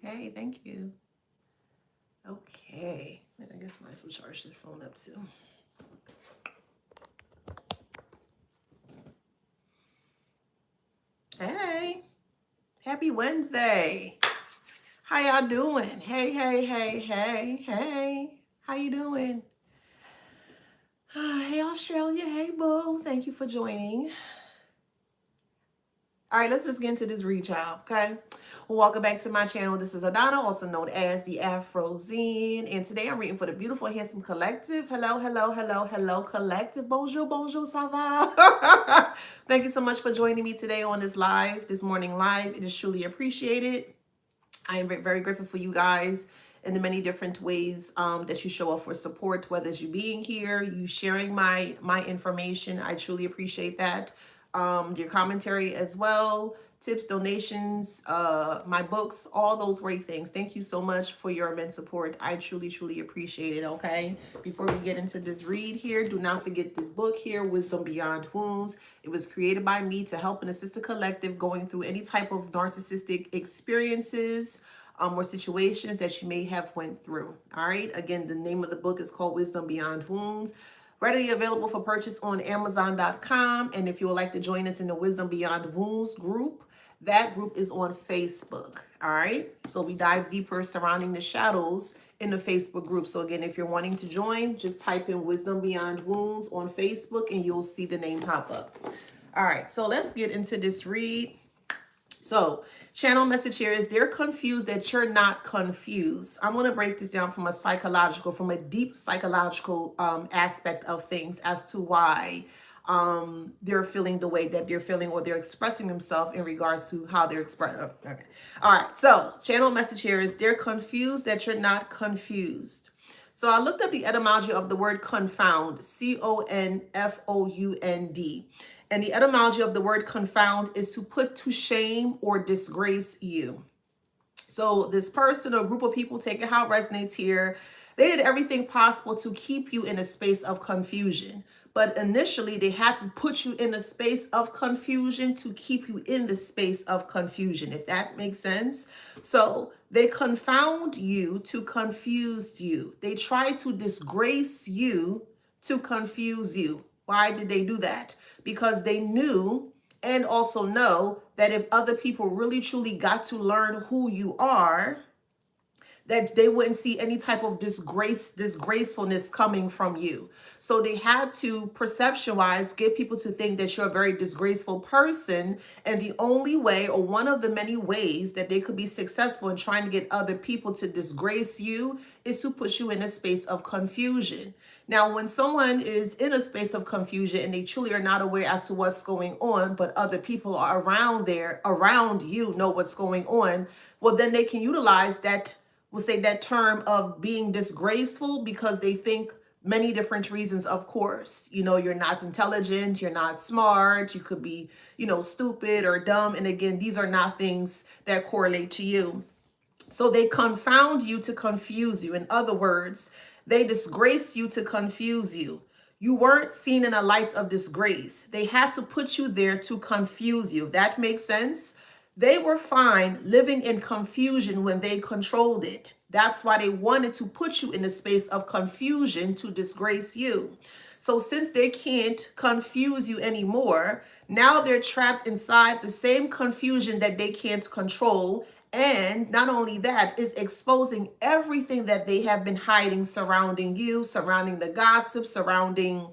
Hey, thank you. Okay. I guess I might as well charge this phone up too. Hey, happy Wednesday. How y'all doing? Hey, hey, hey, hey, hey. How you doing? Hey, Australia. Hey, boo. Thank you for joining. All right, let's just get into this reach out, okay? Well, welcome back to my channel. This is Adana, also known as the Afrozine. And today I'm reading for the beautiful, handsome collective. Hello, hello, hello, hello, collective. Bonjour, bonjour, ça va? Thank you so much for joining me today on this morning live. It is truly appreciated. I am very grateful for you guys in the many different ways that you show up for support, whether it's you being here, you sharing my information. I truly appreciate that. Your commentary as well, tips, donations, my books, all those great things. Thank you so much for your immense support. I truly appreciate it, okay? Before we get into this read here, do not forget this book here, Wisdom Beyond Wounds. It was created by me to help and assist a collective going through any type of narcissistic experiences or situations that you may have went through. All right. Again, the name of the book is called Wisdom Beyond Wounds. Readily available for purchase on Amazon.com. And if you would like to join us in the Wisdom Beyond Wounds group, that group is on Facebook. All right. So we dive deeper surrounding the shadows in the Facebook group. So again, if you're wanting to join, just type in Wisdom Beyond Wounds on Facebook and you'll see the name pop up. All right. So let's get into this read. So channel message here is they're confused that you're not confused. I'm going to break this down from a deep psychological aspect of things as to why they're feeling the way that they're feeling or they're expressing themselves in regards to how they're expressing. Okay. All right. So channel message here is they're confused that you're not confused. So I looked up the etymology of the word confound, C-O-N-F-O-U-N-D. And the etymology of the word confound is to put to shame or disgrace you. So this person or group of people, take it how it resonates here, they did everything possible to keep you in a space of confusion. But initially, they had to put you in a space of confusion to keep you in the space of confusion, if that makes sense. So they confound you to confuse you. They try to disgrace you to confuse you. Why did they do that? Because they knew and also know that if other people really truly got to learn who you are, that they wouldn't see any type of disgracefulness coming from you. So they had to, perception-wise, get people to think that you're a very disgraceful person. And the only way, or one of the many ways that they could be successful in trying to get other people to disgrace you is to put you in a space of confusion. Now, when someone is in a space of confusion and they truly are not aware as to what's going on, but other people are around you know what's going on, well, then they can utilize that, we'll say that term of being disgraceful, because they think many different reasons, of course. You know, you're not intelligent, you're not smart, you could be, stupid or dumb. And again, these are not things that correlate to you. So they confound you to confuse you. In other words, they disgrace you to confuse you. You weren't seen in a light of disgrace. They had to put you there to confuse you. That makes sense. They were fine living in confusion when they controlled it. That's why they wanted to put you in a space of confusion to disgrace you. So since they can't confuse you anymore, now they're trapped inside the same confusion that they can't control. And not only that, is exposing everything that they have been hiding surrounding you, surrounding the gossip, surrounding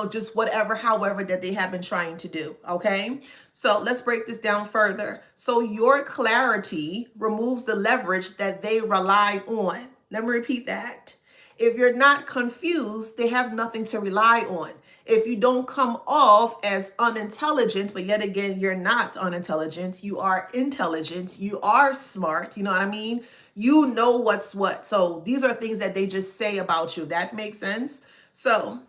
just whatever, however, that they have been trying to do. Okay. So let's break this down further. So your clarity removes the leverage that they rely on. Let me repeat that. If you're not confused, they have nothing to rely on. If you don't come off as unintelligent, but yet again, you're not unintelligent, you are intelligent, you are smart, you know what I mean? You know what's what. So these are things that they just say about you. That makes sense. So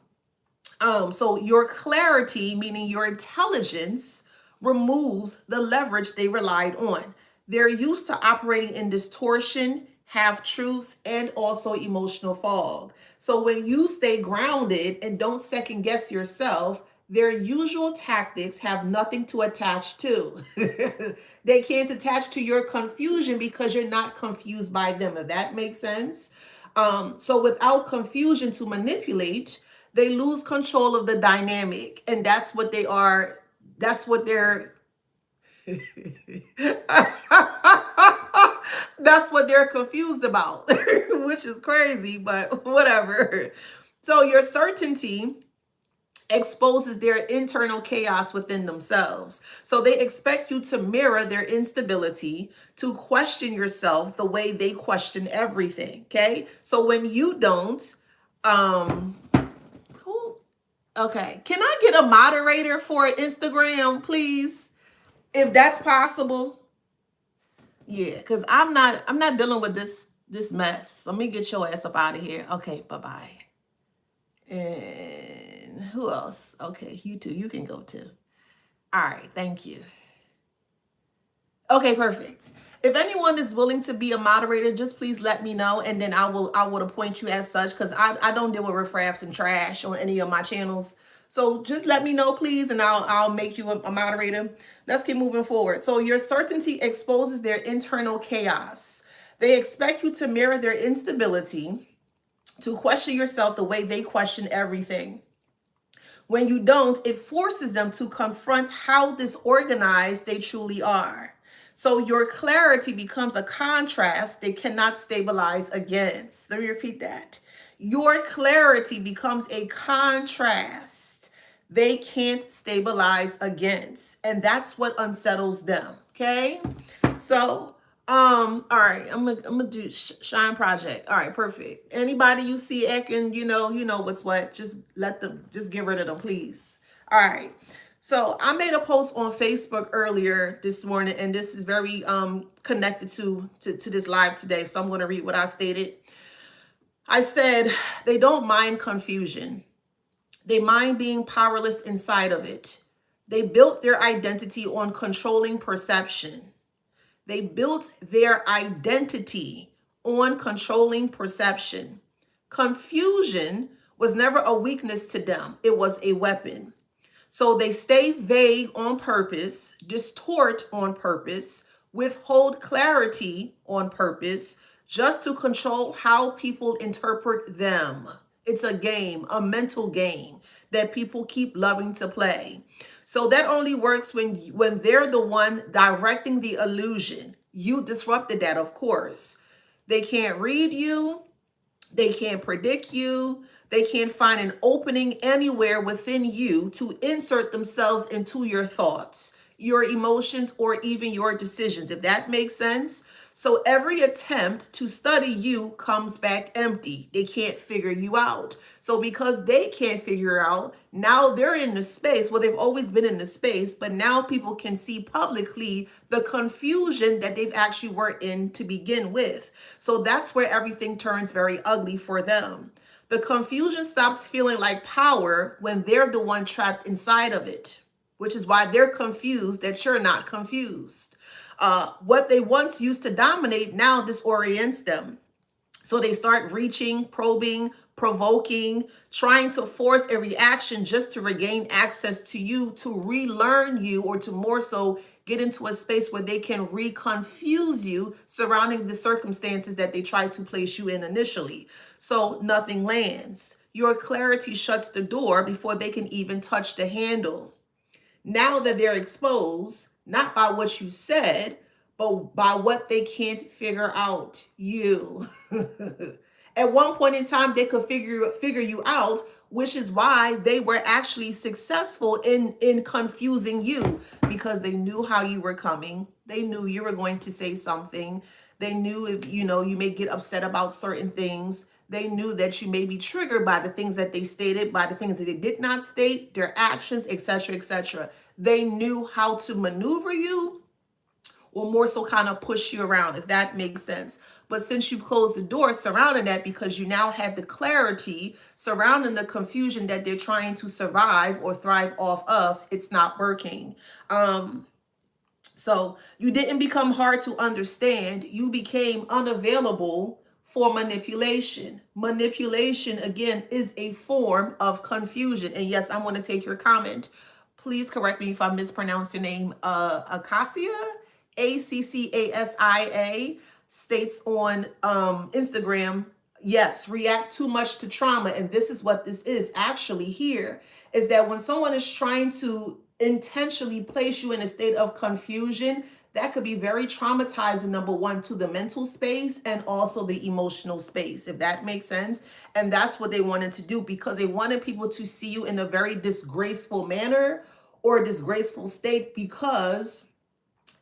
your clarity, meaning your intelligence, removes the leverage they relied on. They're used to operating in distortion, half-truths, and also emotional fog. So when you stay grounded and don't second guess yourself, Their usual tactics have nothing to attach to. They can't attach to your confusion because you're not confused by them, if that makes sense. So without confusion to manipulate, they lose control of the dynamic. And that's what they are. That's what they're that's what they're confused about, which is crazy, but whatever. So your certainty exposes their internal chaos within themselves. So they expect you to mirror their instability, to question yourself the way they question everything. Okay. So when you don't, who, okay, can I get a moderator for Instagram, please? If that's possible. Yeah, because I'm not dealing with this mess. Let me get your ass up out of here. Okay, bye-bye. And who else? Okay, you too. You can go too. All right, thank you. Okay, perfect. If anyone is willing to be a moderator, just please let me know, and then I would appoint you as such, because I don't deal with riffraffs and trash on any of my channels. So just let me know, please, and I'll make you a moderator. Let's keep moving forward. So your certainty exposes their internal chaos. They expect you to mirror their instability, to question yourself the way they question everything. When you don't, it forces them to confront how disorganized they truly are. So your clarity becomes a contrast they cannot stabilize against. Let me repeat that. Your clarity becomes a contrast they can't stabilize against. And that's what unsettles them. Okay. So, all right, I'm gonna do Shine Project. All right, perfect. Anybody you see acting, you know what's what. Just let them, just get rid of them, please. All right. So I made a post on Facebook earlier this morning, and this is very connected to this live today. So I'm going to read what I stated. I said, they don't mind confusion. They mind being powerless inside of it. They built their identity on controlling perception. They built their identity on controlling perception. Confusion was never a weakness to them. It was a weapon. So they stay vague on purpose, distort on purpose, withhold clarity on purpose, just to control how people interpret them. It's a game, a mental game that people keep loving to play. So that only works when they're the one directing the illusion. You disrupted that, of course. They can't read you. They can't predict you. They can't find an opening anywhere within you to insert themselves into your thoughts, your emotions, or even your decisions, if that makes sense. So every attempt to study you comes back empty. They can't figure you out. So because they can't figure out, now they're in the space. Well, they've always been in the space, but now people can see publicly the confusion that they've actually were in to begin with. So that's where everything turns very ugly for them. The confusion stops feeling like power when they're the one trapped inside of it, which is why they're confused that you're not confused. What they once used to dominate now disorients them. So they start reaching, probing, provoking, trying to force a reaction just to regain access to you, to relearn you, or to more so get into a space where they can reconfuse you surrounding the circumstances that they tried to place you in initially. So nothing lands. Your clarity shuts the door before they can even touch the handle. Now that they're exposed, not by what you said, but by what they can't figure out, you. At one point in time, they could figure you out, which is why they were actually successful in confusing you, because they knew how you were coming. They knew you were going to say something. They knew if, you may get upset about certain things. They knew that you may be triggered by the things that they stated, by the things that they did not state, their actions, etc., etc. They knew how to maneuver you, or more so kind of push you around, if that makes sense. But since you've closed the door surrounding that, because you now have the clarity surrounding the confusion that they're trying to survive or thrive off of, it's not working. So you didn't become hard to understand. You became unavailable for manipulation. Manipulation, again, is a form of confusion. And yes, I'm going to take your comment. Please correct me if I mispronounce your name. Acacia, Accasia, states on Instagram, yes, react too much to trauma. And this is what this is actually here, is that when someone is trying to intentionally place you in a state of confusion, that could be very traumatizing, number one, to the mental space and also the emotional space, if that makes sense. And that's what they wanted to do, because they wanted people to see you in a very disgraceful manner or disgraceful state, because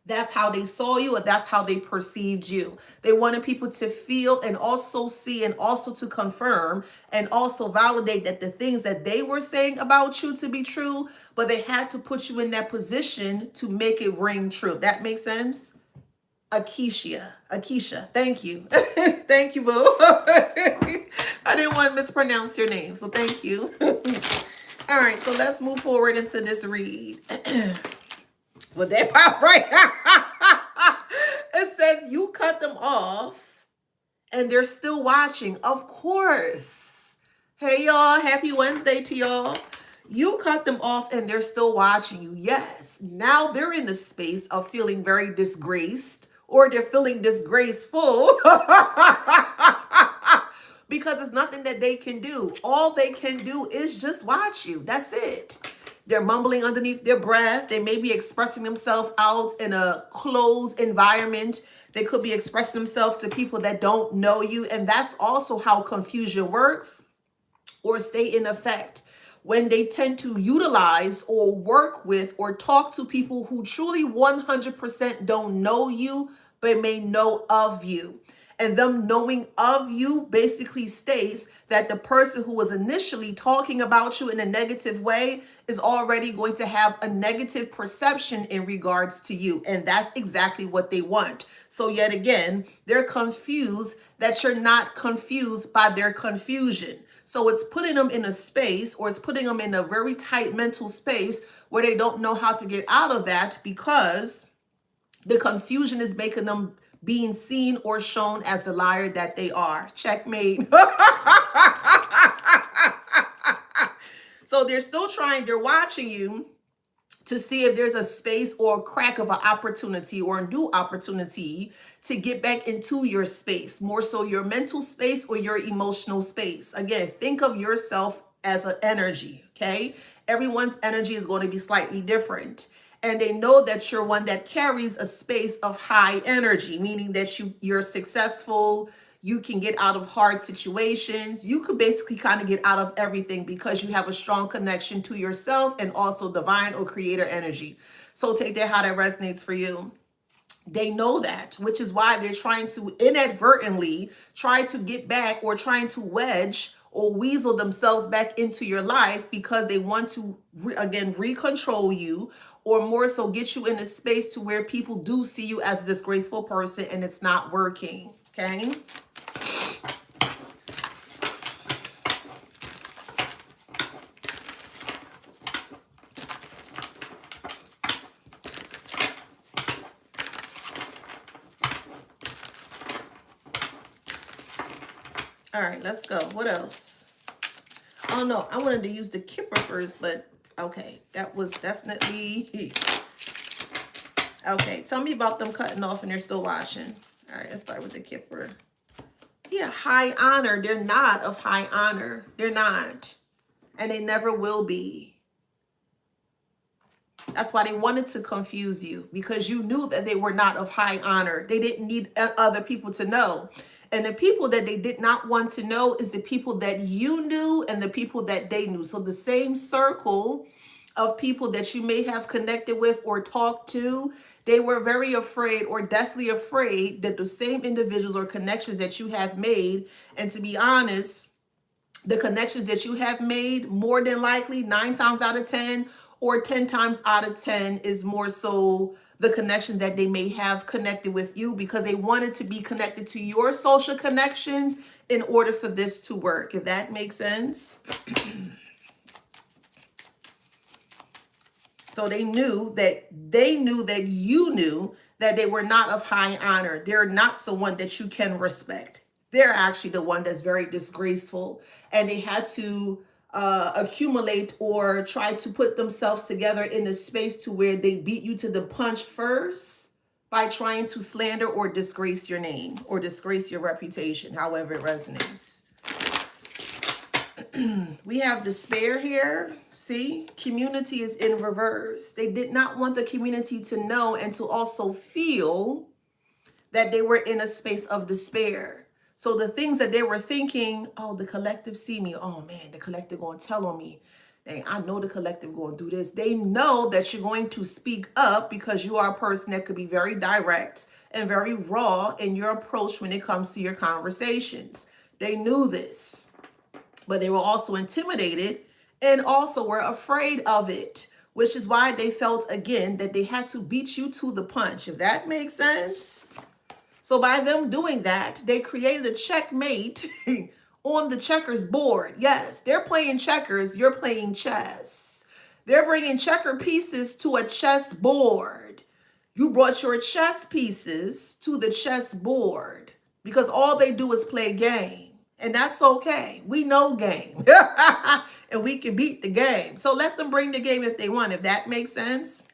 that's how they saw you, or that's how they perceived you. They wanted people to feel and also see and also to confirm and also validate that the things that they were saying about you to be true, but they had to put you in that position to make it ring true. That makes sense? Acacia, thank you. Thank you, boo. I didn't want to mispronounce your name, so thank you. All right, so let's move forward into this read. Well, they pop right. It says you cut them off and they're still watching. Of course. Hey, y'all. Happy Wednesday to y'all. You cut them off and they're still watching you. Yes. Now they're in a space of feeling very disgraced, or they're feeling disgraceful. Because it's nothing that they can do. All they can do is just watch you. That's it. They're mumbling underneath their breath. They may be expressing themselves out in a closed environment. They could be expressing themselves to people that don't know you. And that's also how confusion works or stay in effect, when they tend to utilize or work with or talk to people who truly 100% don't know you, but may know of you. And them knowing of you basically states that the person who was initially talking about you in a negative way is already going to have a negative perception in regards to you. And that's exactly what they want. So yet again, they're confused that you're not confused by their confusion. So it's putting them in a space, or it's putting them in a very tight mental space where they don't know how to get out of that, because the confusion is making them being seen or shown as the liar that they are. Checkmate. So they're still trying, they're watching you to see if there's a space or a crack of an opportunity or a new opportunity to get back into your space, more so your mental space or your emotional space. Again, think of yourself as an energy, okay? Everyone's energy is going to be slightly different. And they know that you're one that carries a space of high energy, meaning that you're successful, you can get out of hard situations, you could basically kind of get out of everything because you have a strong connection to yourself and also divine or creator energy. So take that how that resonates for you. They know that, which is why they're trying to inadvertently try to get back or trying to wedge or weasel themselves back into your life, because they want to, again, recontrol you, or more so get you in a space to where people do see you as a disgraceful person, and it's not working, okay? All right, let's go. What else? Oh, no, I wanted to use the Kipper first, but okay, that was definitely... Okay, tell me about them cutting off and they're still watching. All right, let's start with the Kipper. Yeah, high honor. They're not of high honor. They're not. And they never will be. That's why they wanted to confuse you, because you knew that they were not of high honor. They didn't need other people to know. And the people that they did not want to know is the people that you knew and the people that they knew. So the same circle of people that you may have connected with or talked to, they were very afraid or deathly afraid that the same individuals or connections that you have made, and to be honest, the connections that you have made, more than likely 9 times out of 10 or 10 times out of 10 is more so the connections that they may have connected with you, because they wanted to be connected to your social connections in order for this to work, if that makes sense. So they knew that you knew that they were not of high honor. They're not someone that you can respect. They're actually the one that's very disgraceful, and they had to accumulate or try to put themselves together in a space to where they beat you to the punch first by trying to slander or disgrace your name or disgrace your reputation, however it resonates. We have despair here. See, community is in reverse. They did not want the community to know and to also feel that they were in a space of despair. So the things that they were thinking, oh, the collective see me. Oh man, the collective going to tell on me. Dang, I know the collective going to do this. They know that you're going to speak up because you are a person that could be very direct and very raw in your approach when it comes to your conversations. They knew this, but they were also intimidated and also were afraid of it, which is why they felt, again, that they had to beat you to the punch, if that makes sense. So by them doing that, they created a checkmate on the checkers board. Yes, they're playing checkers, you're playing chess. They're bringing checker pieces to a chess board. You brought your chess pieces to the chess board because all they do is play game. And that's okay. We know game. And we can beat the game. So let them bring the game if they want, if that makes sense.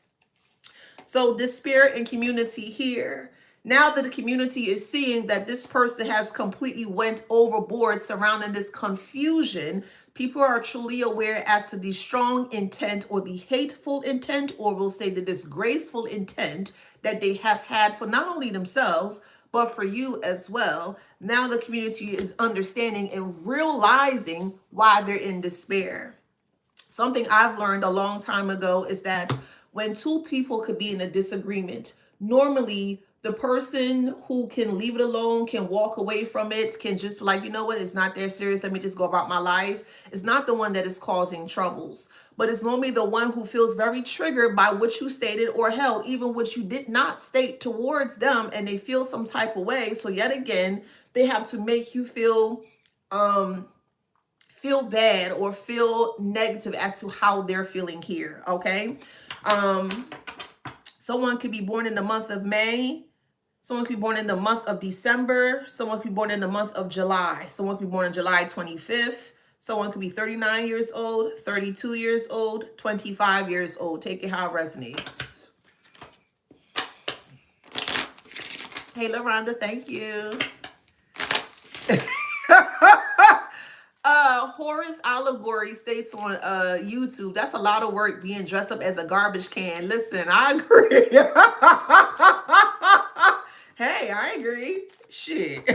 So despair and community here. Now that the community is seeing that this person has completely went overboard surrounding this confusion, people are truly aware as to the strong intent or the hateful intent, or we'll say the disgraceful intent that they have had for not only themselves, but for you as well. Now the community is understanding and realizing why they're in despair. Something I've learned a long time ago is that when two people could be in a disagreement, normally the person who can leave it alone, can walk away from it, can just like, you know what, it's not that serious, let me just go about my life. It's not the one that is causing troubles, but it's normally the one who feels very triggered by what you stated or held, even what you did not state towards them, and they feel some type of way. So yet again, they have to make you feel bad or feel negative as to how they're feeling here. Okay. Someone could be born in the month of May. Someone could be born in the month of December. Someone could be born in the month of July. Someone could be born on July 25th. Someone could be 39 years old, 32 years old, 25 years old. Take it how it resonates. Hey, LaRonda, thank you. Horus Allegory states on YouTube, that's a lot of work being dressed up as a garbage can. Listen, I agree. Hey, I agree. Shit.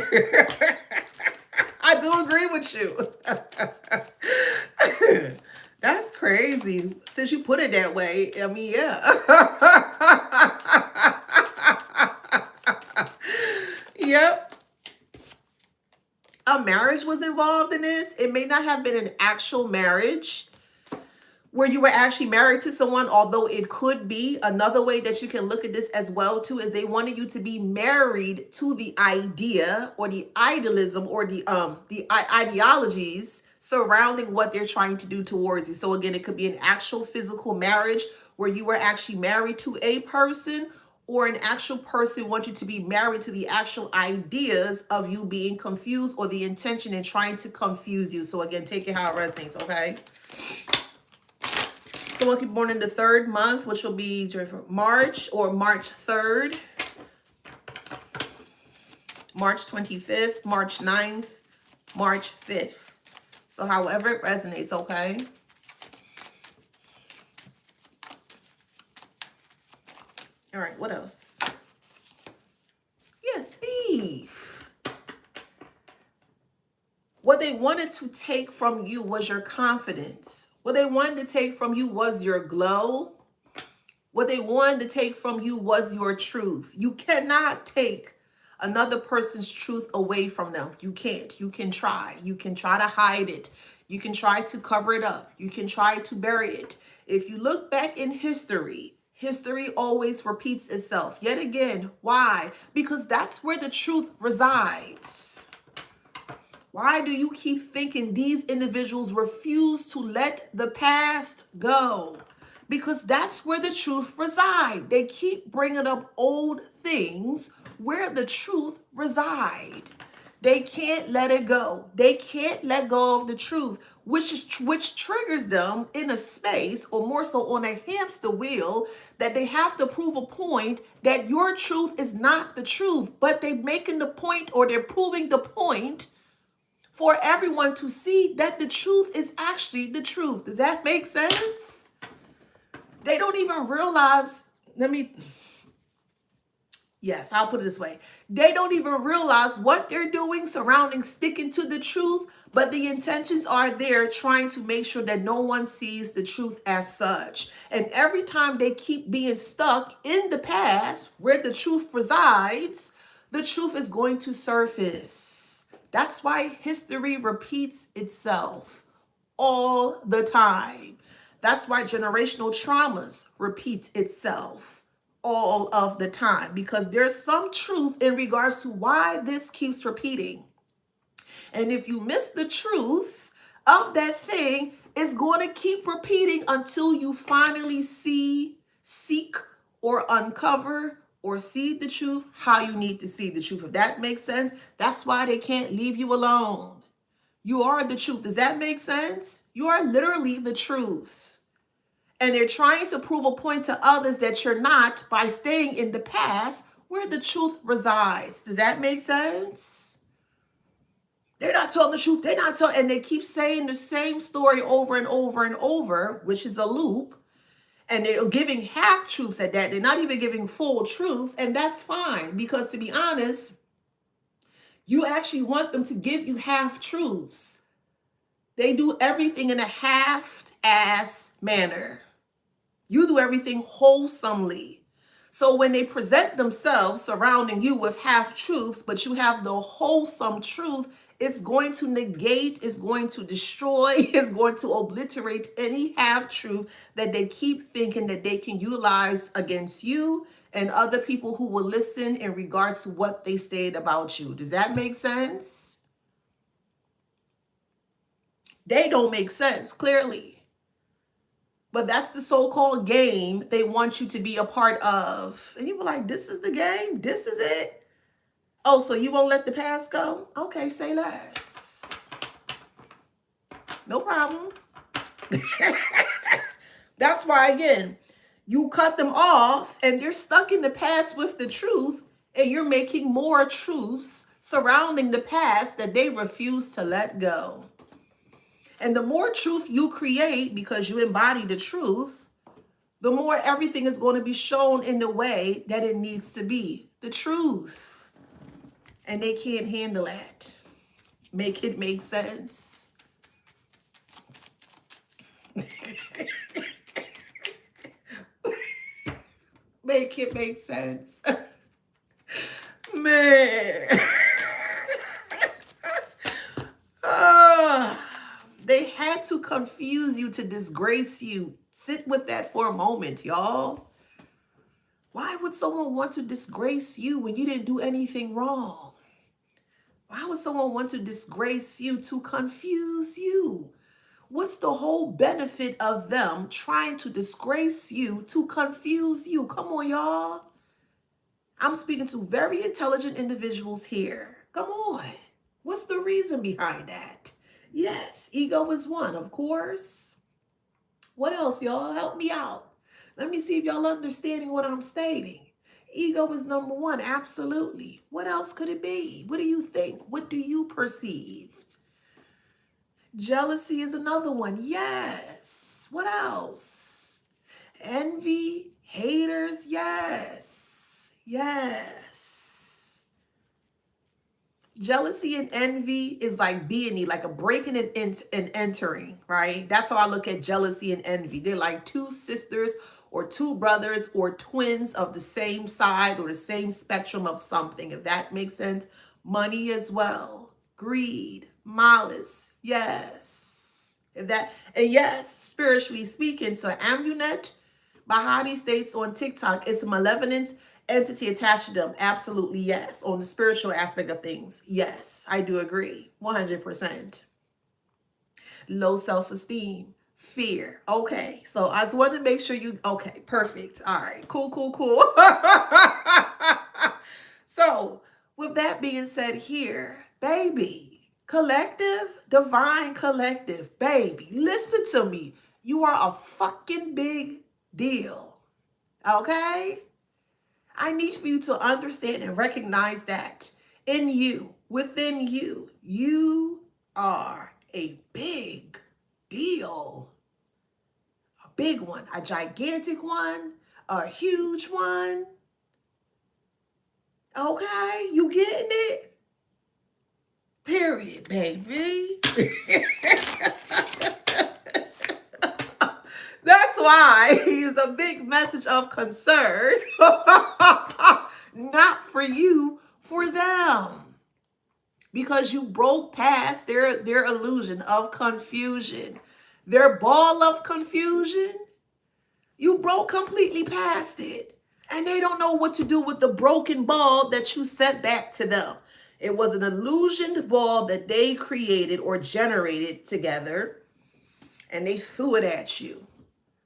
I do agree with you. That's crazy. Since you put it that way, I mean, yeah. Yep. A marriage was involved in this. It may not have been an actual marriage where you were actually married to someone, although it could be. Another way that you can look at this as well too is they wanted you to be married to the idea or the idealism or the ideologies surrounding what they're trying to do towards you. So again, it could be an actual physical marriage where you were actually married to a person, or an actual person wants you to be married to the actual ideas of you being confused or the intention in trying to confuse you. So again, take it how it resonates, okay? Someone could be born in the 3rd month, which will be March or March 3rd, March 25th, March 9th, March 5th. So however it resonates, okay? All right, what else? Yeah, thief. What they wanted to take from you was your confidence. What they wanted to take from you was your glow. What they wanted to take from you was your truth. You cannot take another person's truth away from them. You can't. You can try. You can try to hide it. You can try to cover it up. You can try to bury it. If you look back in history, history always repeats itself. Yet again, why? Because that's where the truth resides. Why do you keep thinking these individuals refuse to let the past go? Because that's where the truth resides. They keep bringing up old things where the truth resides. They can't let it go. They can't let go of the truth, which triggers them in a space, or more so on a hamster wheel, that they have to prove a point that your truth is not the truth, but they're making the point, or they're proving the point for everyone to see that the truth is actually the truth. Does that make sense? They don't even realize, yes, I'll put it this way. They don't even realize what they're doing surrounding sticking to the truth, but the intentions are there trying to make sure that no one sees the truth as such. And every time they keep being stuck in the past where the truth resides, the truth is going to surface. That's why history repeats itself all the time. That's why generational traumas repeat itself all of the time, because there's some truth in regards to why this keeps repeating. And if you miss the truth of that thing, it's going to keep repeating until you finally see, seek, or uncover or see the truth how you need to see the truth. If that makes sense, that's why they can't leave you alone. You are the truth. Does that make sense? You are literally the truth. And they're trying to prove a point to others that you're not by staying in the past where the truth resides. Does that make sense? They're not telling the truth. They're not telling, and they keep saying the same story over and over and over, which is a loop. And they're giving half truths at that. They're not even giving full truths. And that's fine, because to be honest, you actually want them to give you half truths. They do everything in a half-ass manner. You do everything wholesomely. So when they present themselves surrounding you with half-truths, but you have the wholesome truth, it's going to negate, it's going to destroy, it's going to obliterate any half-truth that they keep thinking that they can utilize against you and other people who will listen in regards to what they said about you. Does that make sense? They don't make sense, clearly. But that's the so-called game they want you to be a part of. And you were like, this is the game? This is it? Oh, so you won't let the past go? Okay, say less. No problem. That's why, again, you cut them off and they're stuck in the past with the truth, and you're making more truths surrounding the past that they refuse to let go. And the more truth you create, because you embody the truth, the more everything is going to be shown in the way that it needs to be. The truth. And they can't handle that. Make it make sense. Make it make sense. Man. They had to confuse you to disgrace you. Sit with that for a moment, y'all. Why would someone want to disgrace you when you didn't do anything wrong? Why would someone want to disgrace you to confuse you? What's the whole benefit of them trying to disgrace you to confuse you? Come on, y'all. I'm speaking to very intelligent individuals here. Come on. What's the reason behind that? Yes, ego is one, of course. What else, y'all? Help me out. Let me see if y'all understanding what I'm stating. Ego is number one, absolutely. What else could it be? What do you think? What do you perceive? Jealousy is another one. Yes. What else? Envy, haters. Yes. Yes. Jealousy and envy is like being, like a breaking and entering, right? That's how I look at jealousy and envy. They're like two sisters or two brothers or twins of the same side or the same spectrum of something, if that makes sense. Money as well. Greed, malice. Yes. If that, and yes, spiritually speaking, so Amunet Bahadi states on TikTok, it's a malevolent entity attached to them. Absolutely, yes. On the spiritual aspect of things, yes, I do agree. 100%. Low self-esteem, fear. Okay, so I just wanted to make sure you, okay, perfect. All right, cool, cool, cool. So with that being said here, baby, collective, divine collective, baby, listen to me. You are a fucking big deal. Okay? I need for you to understand and recognize that in you, within you, you are a big deal. A big one, a gigantic one, a huge one. Okay? You getting it? Period, baby. That's why he's a big message of concern. Not for you, for them. Because you broke past their illusion of confusion. Their ball of confusion, you broke completely past it. And they don't know what to do with the broken ball that you sent back to them. It was an illusioned ball that they created or generated together, and they threw it at you.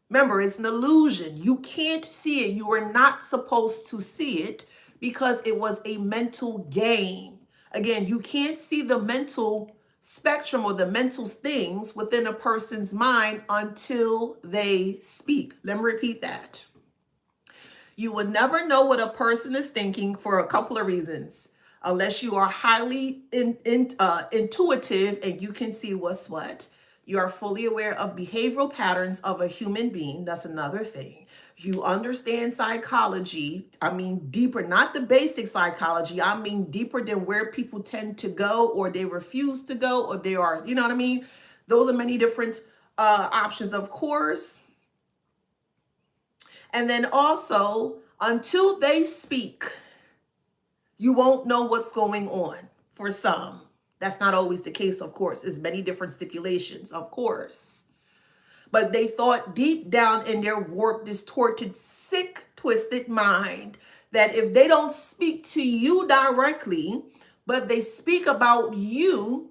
Remember, it's an illusion. You can't see it. You are not supposed to see it because it was a mental game. Again, you can't see the mental spectrum or the mental things within a person's mind until they speak. Let me repeat that. You will never know what a person is thinking for a couple of reasons, unless you are highly intuitive and you can see what's what. You are fully aware of behavioral patterns of a human being. That's another thing. You understand psychology. I mean, deeper, not the basic psychology. I mean, deeper than where people tend to go, or they refuse to go, or they are, you know what I mean? Those are many different options, of course. And then also, until they speak, you won't know what's going on for some. That's not always the case, of course. There's many different stipulations, of course. But they thought deep down in their warped, distorted, sick, twisted mind that if they don't speak to you directly, but they speak about you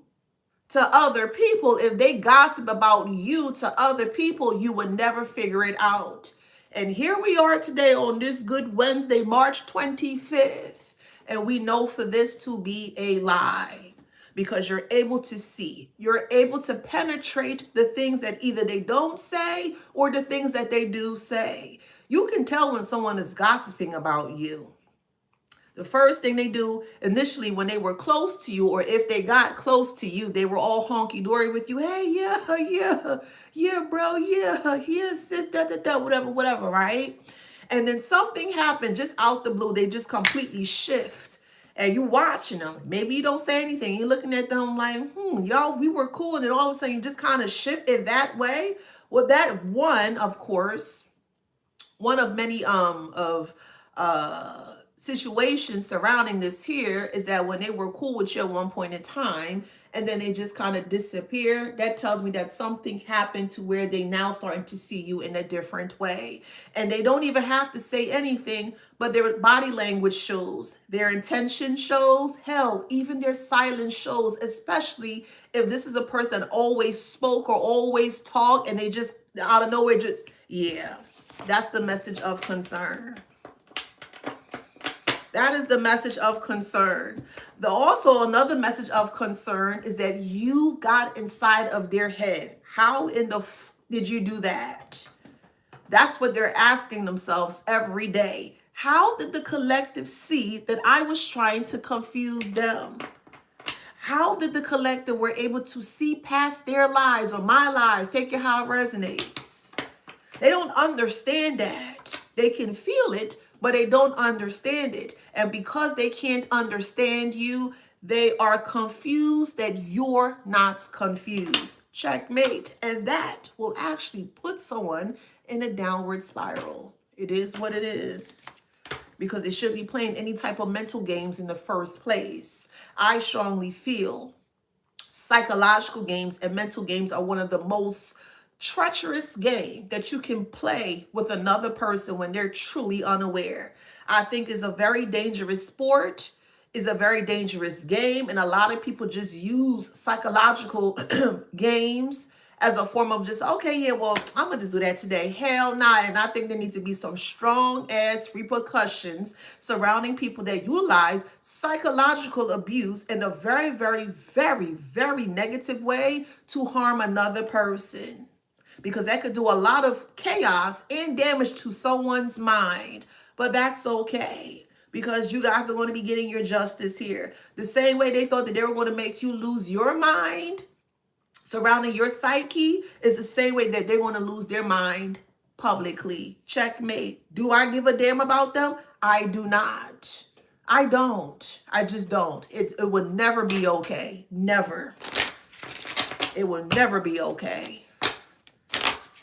to other people, if they gossip about you to other people, you would never figure it out. And here we are today on this good Wednesday, March 25th. And we know for this to be a lie, because you're able to see, you're able to penetrate the things that either they don't say or the things that they do say. You can tell when someone is gossiping about you. The first thing they do initially when they were close to you, or if they got close to you, they were all honky-dory with you. Hey, yeah, bro, yeah, sit, whatever, right? And then something happened just out the blue. They just completely shift. And you watching them. Maybe you don't say anything. You're looking at them like, y'all, we were cool. And then all of a sudden you just kind of shift it that way. Well, that one, of course, one of many situations surrounding this here is that when they were cool with you at one point in time and then they just kind of disappear, that tells me that something happened to where they now starting to see you in a different way. And they don't even have to say anything, but their body language shows, their intention shows, hell, even their silence shows, especially if this is a person that always spoke or always talked and they just out of nowhere just, yeah, that's the message of concern. That is the message of concern. Also, another message of concern is that you got inside of their head. How in the did you do that? That's what they're asking themselves every day. How did the collective see that I was trying to confuse them? How did the collective were able to see past their lies or my lies? Take it how it resonates. They don't understand that. They can feel it, but they don't understand it. And because they can't understand you, they are confused that you're not confused. Checkmate. And that will actually put someone in a downward spiral. It is what it is. Because they shouldn't be playing any type of mental games in the first place. I strongly feel psychological games and mental games are one of the most treacherous game that you can play with another person when they're truly unaware. I think is a very dangerous sport, is a very dangerous game, and a lot of people just use psychological games as a form of just, okay, yeah, well, I'm going to just do that today. Hell nah. And I think there needs to be some strong ass repercussions surrounding people that utilize psychological abuse in a very, very, very, very negative way to harm another person. Because that could do a lot of chaos and damage to someone's mind. But that's okay, because you guys are going to be getting your justice here. The same way they thought that they were going to make you lose your mind surrounding your psyche is the same way that they're going to lose their mind publicly. Checkmate. Do I give a damn about them? I do not. I don't. I just don't. It would never be okay. Never. It would never be okay.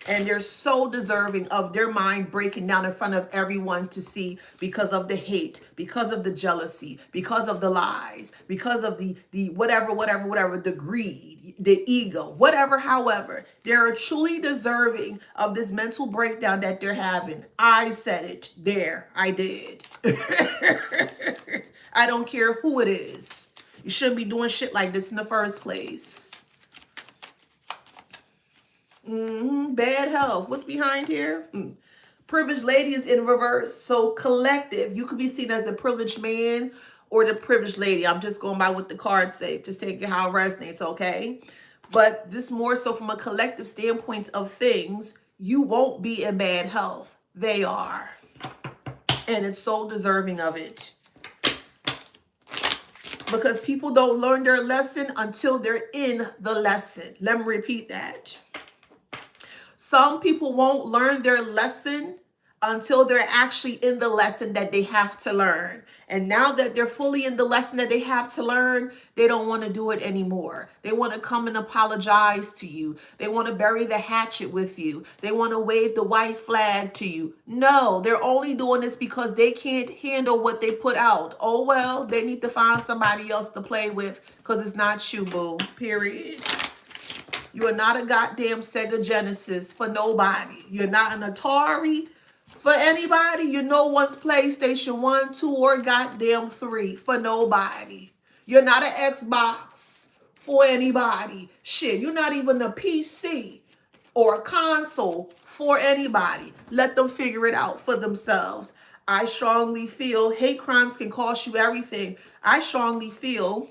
And they're so deserving of their mind breaking down in front of everyone to see, because of the hate, because of the jealousy, because of the lies, because of the whatever, the greed, the ego, whatever, however. They're truly deserving of this mental breakdown that they're having. I said it. There. I did. I don't care who it is. You shouldn't be doing shit like this in the first place. Bad health. What's behind here? Privileged lady is in reverse. So collective. You could be seen as the privileged man or the privileged lady. I'm just going by what the cards say. Just take it how it resonates, okay? But just more so from a collective standpoint of things, you won't be in bad health. They are. And it's so deserving of it. Because people don't learn their lesson until they're in the lesson. Let me repeat that. Some people won't learn their lesson until they're actually in the lesson that they have to learn. And now that they're fully in the lesson that they have to learn, they don't want to do it anymore. They want to come and apologize to you. They want to bury the hatchet with you. They want to wave the white flag to you. No, they're only doing this because they can't handle what they put out. Oh, well, they need to find somebody else to play with, because it's not you, boo. Period. You are not a goddamn Sega Genesis for nobody. You're not an Atari for anybody. You're no one's PlayStation 1, 2, or goddamn 3 for nobody. You're not an Xbox for anybody. Shit, you're not even a PC or a console for anybody. Let them figure it out for themselves. I strongly feel hate crimes can cost you everything. I strongly feel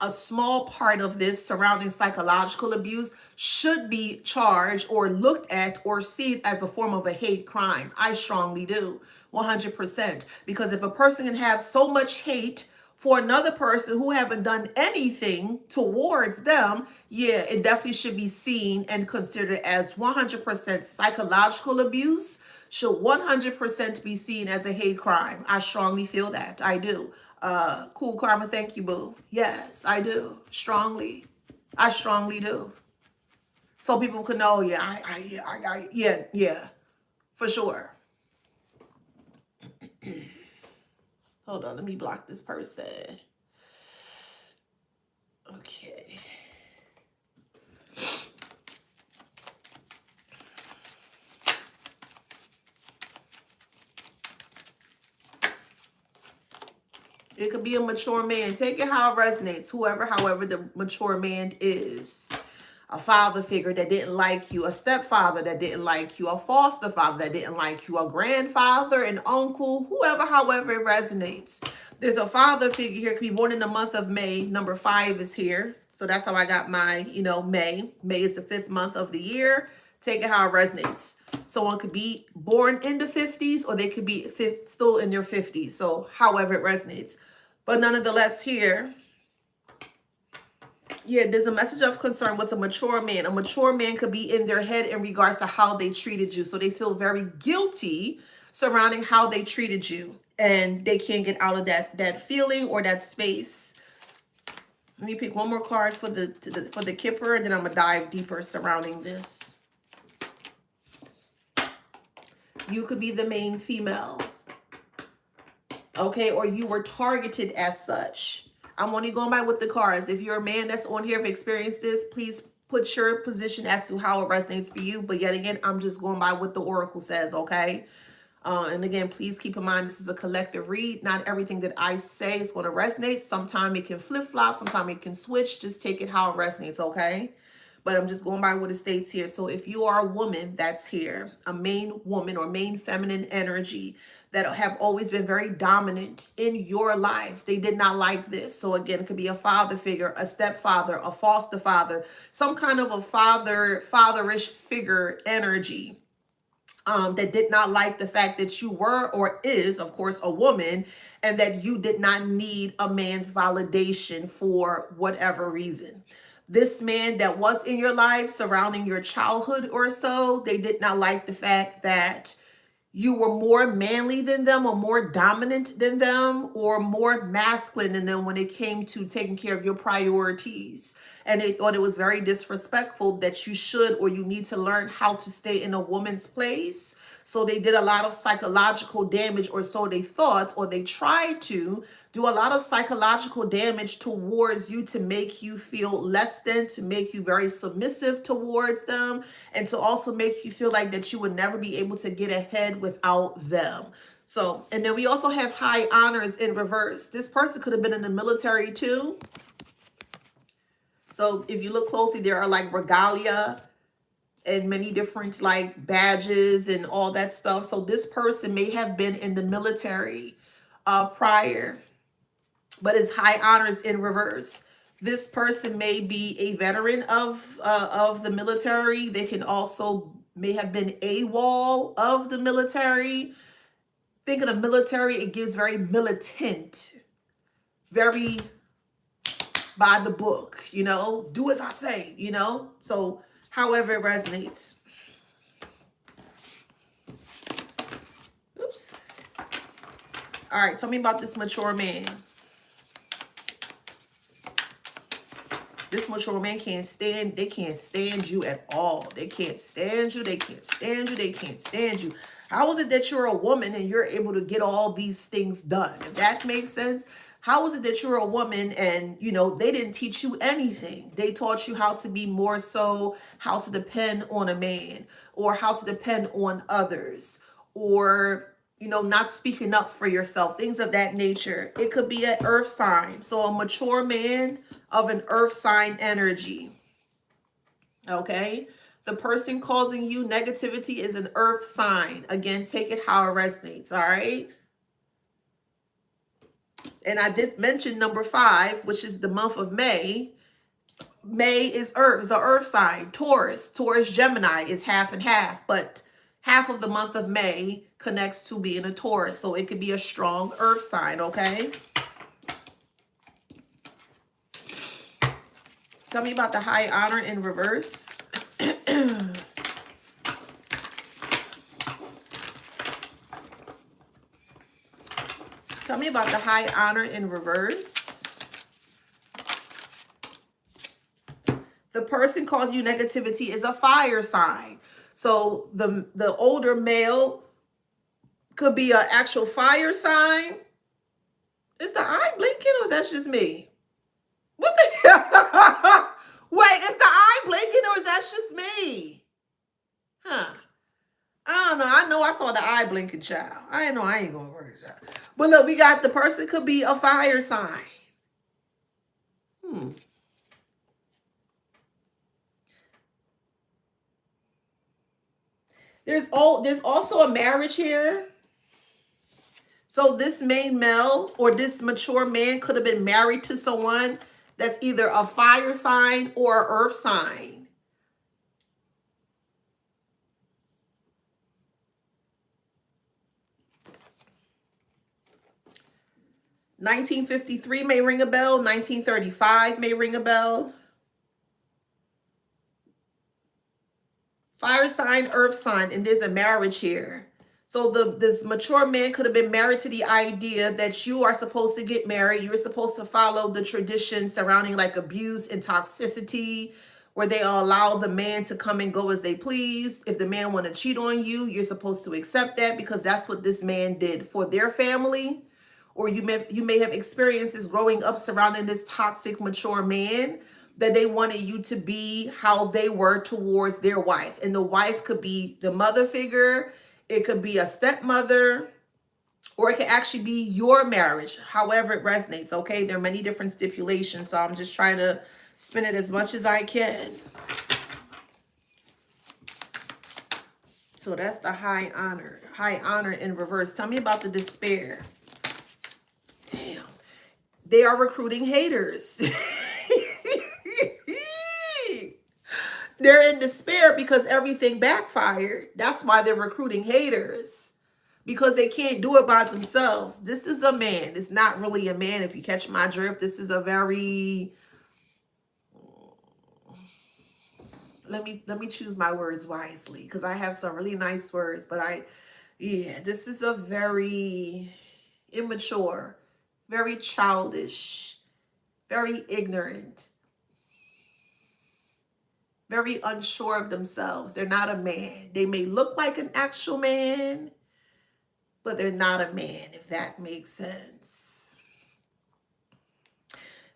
a small part of this surrounding psychological abuse should be charged or looked at or seen as a form of a hate crime. I strongly do, 100%. Because if a person can have so much hate for another person who haven't done anything towards them, yeah, it definitely should be seen and considered as 100% psychological abuse, should 100% be seen as a hate crime. I strongly feel that. I do. Cool Karma, thank you, boo. Yes, I do. Strongly. I strongly do. So people can know, yeah, for sure. Hold on, let me block this person. Okay. It could be a mature man. Take it how it resonates. However the mature man is. A father figure that didn't like you. A stepfather that didn't like you. A foster father that didn't like you. A grandfather, an uncle, however it resonates. There's a father figure here. Could be born in the month of May. Number 5 is here. So that's how I got my, May. May is the 5th month of the year. Take it how it resonates. Someone could be born in the 50s or they could be still in their 50s. So however it resonates. But nonetheless here, yeah, there's a message of concern with a mature man. A mature man could be in their head in regards to how they treated you. So they feel very guilty surrounding how they treated you. And they can't get out of that feeling or that space. Let me pick one more card for the Kipper, and then I'm going to dive deeper surrounding this. You could be the main female. Okay, or you were targeted as such. I'm only going by with the cards. If you're a man that's on here, have experienced this, please put your position as to how it resonates for you. But yet again, I'm just going by what the oracle says, okay? And again, please keep in mind, this is a collective read. Not everything that I say is going to resonate. Sometimes it can flip-flop. Sometimes it can switch. Just take it how it resonates, okay? but I'm just going by what it states here. So if you are a woman that's here, a main woman or main feminine energy that have always been very dominant in your life, they did not like this. So again, it could be a father figure, a stepfather, a foster father, some kind of a fatherish figure energy. That did not like the fact that you were or is, of course, a woman, and that you did not need a man's validation for whatever reason. This man that was in your life surrounding your childhood or so, they did not like the fact that you were more manly than them or more dominant than them or more masculine than them when it came to taking care of your priorities. And they thought it was very disrespectful that you should or you need to learn how to stay in a woman's place. So they did a lot of psychological damage, or so they thought, or they tried to do a lot of psychological damage towards you to make you feel less than, to make you very submissive towards them, and to also make you feel like that you would never be able to get ahead without them. So, and then we also have high honors in reverse. This person could have been in the military too. So if you look closely, there are like regalia and many different like badges and all that stuff. So this person may have been in the military prior, but it's high honors in reverse. This person may be a veteran of the military. They can also may have been AWOL of the military. Think of the military, it gives very militant, very by the book, you know, do as I say, you know. So however it resonates. Oops. All right, tell me about this mature man. This mature man can't stand you at all. They can't stand you. They can't stand you. They can't stand you. How is it that you're a woman and you're able to get all these things done? If that makes sense. How is it that you're a woman and, you know, they didn't teach you anything? They taught you how to be more so, how to depend on a man, or how to depend on others, or, you know, not speaking up for yourself, things of that nature. It could be an earth sign. So a mature man of an earth sign energy. Okay. The person causing you negativity is an earth sign. Again, take it how it resonates. All right. And I did mention number 5, which is the month of May. May is earth, is an earth sign. Taurus, Gemini is half and half, but half of the month of May connects to being a Taurus. So it could be a strong earth sign, okay? Tell me about the high honor in reverse. Tell me about the high honor in reverse. The person causing you negativity is a fire sign. So the older male could be an actual fire sign. Is the eye blinking or is that just me? What the hell? Wait, is the eye blinking or is that just me? Huh. I don't know. I know I saw the eye blinking, child. I ain't going to work, child. But look, we got the person could be a fire sign. There's also a marriage here. So this main male or this mature man could have been married to someone that's either a fire sign or an earth sign. $1953 may ring a bell. 1935 may ring a bell. Fire sign, earth sign, and there's a marriage here. So this mature man could have been married to the idea that you are supposed to get married. You're supposed to follow the tradition surrounding like abuse and toxicity, where they allow the man to come and go as they please. If the man want to cheat on you, you're supposed to accept that because that's what this man did for their family. Or you may have experiences growing up surrounding this toxic mature man that they wanted you to be how they were towards their wife. And the wife could be the mother figure. It could be a stepmother, or it could actually be your marriage, however it resonates, okay? There are many different stipulations, so I'm just trying to spin it as much as I can. So that's the high honor. High honor in reverse. Tell me about the despair. Damn. They are recruiting haters. They're in despair because everything backfired. That's why they're recruiting haters. Because they can't do it by themselves. This is a man. It's not really a man, if you catch my drift. This is a very... Let me choose my words wisely, because I have some really nice words, but this is a very immature, very childish, very ignorant, very unsure of themselves. They're not a man. They may look like an actual man, but they're not a man, if that makes sense.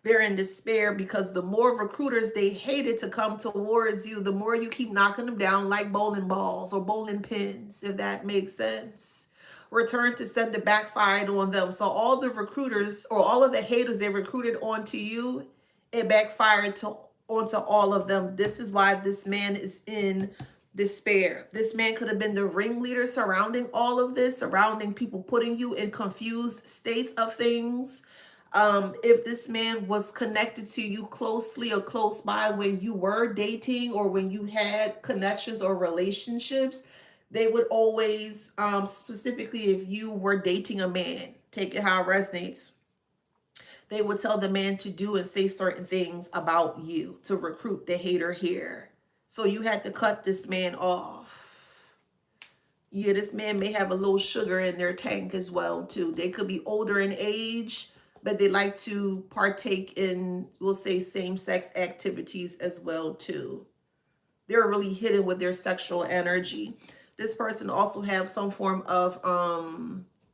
They're in despair because the more recruiters they hated to come towards you, the more you keep knocking them down like bowling balls or bowling pins, if that makes sense. Return to sender backfired on them. So all the recruiters or all of the haters they recruited onto you, it backfired onto all of them. This is why this man is in despair. This man could have been the ringleader surrounding all of this, surrounding people putting you in confused states of things. If this man was connected to you closely or close by when you were dating or when you had connections or relationships, they would always, specifically if you were dating a man, take it how it resonates, they would tell the man to do and say certain things about you to recruit the hater here. So you had to cut this man off. Yeah, this man may have a little sugar in their tank as well, too. They could be older in age, but they like to partake in, we'll say, same-sex activities as well, too. They're really hidden with their sexual energy. This person also have some form of